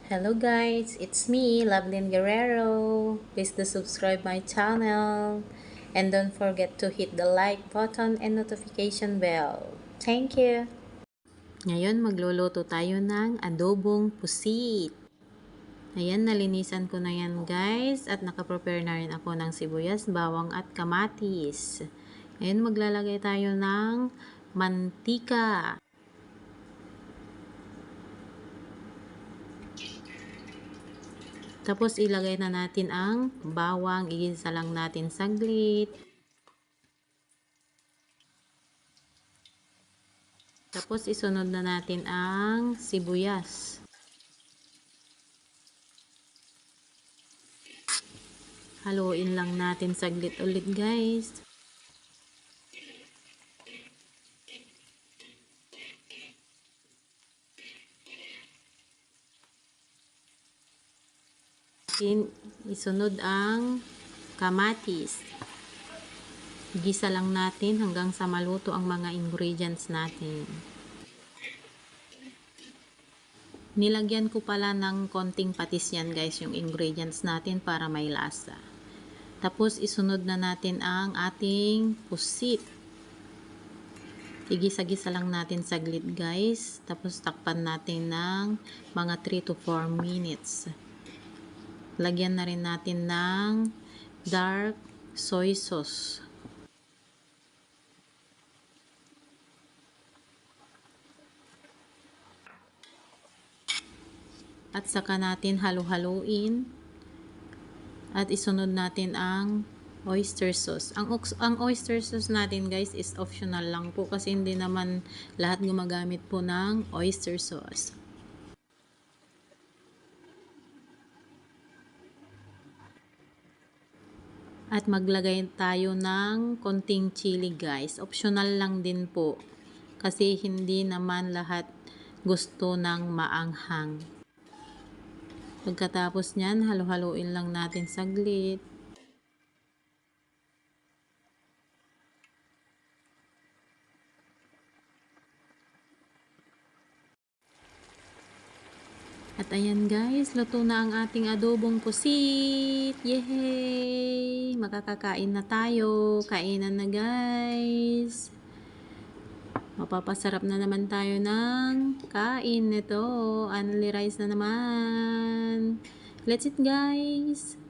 Hello guys, it's me, Lovelyn Guerrero. Please do subscribe my channel and don't forget to hit the like button and notification bell. Thank you! Ngayon magluluto tayo ng adobong pusit. Ayan, nalinisan ko na yan guys at nakaprepare na rin ako ng sibuyas, bawang at kamatis. Ngayon maglalagay tayo ng mantika. Tapos ilagay na natin ang bawang, igisa lang natin saglit. Tapos isunod na natin ang sibuyas. Haluin lang natin saglit ulit guys. Isunod ang kamatis. Gisa lang natin hanggang sa maluto ang mga ingredients natin. Nilagyan ko pala ng konting patis yan guys, yung ingredients natin para may lasa. Tapos isunod na natin ang ating pusit. Igisa-gisa lang natin saglit guys. Tapos takpan natin ng mga 3 to 4 minutes. Lagyan na rin natin ng dark soy sauce. At saka natin halu-haluin. At isunod natin ang oyster sauce. Ang oyster sauce natin guys is optional lang po kasi hindi naman lahat gumagamit po ng oyster sauce. At maglagay tayo ng konting chili guys. Optional lang din po. Kasi hindi naman lahat gusto ng maanghang. Pagkatapos nyan, halu-haluin lang natin saglit. At ayan guys, luto na ang ating adobong pusit. Yehey! Makakakain na tayo. Kainan na guys. Mapapasarap na naman tayo ng kain nito. Only rice na naman. Let's eat guys!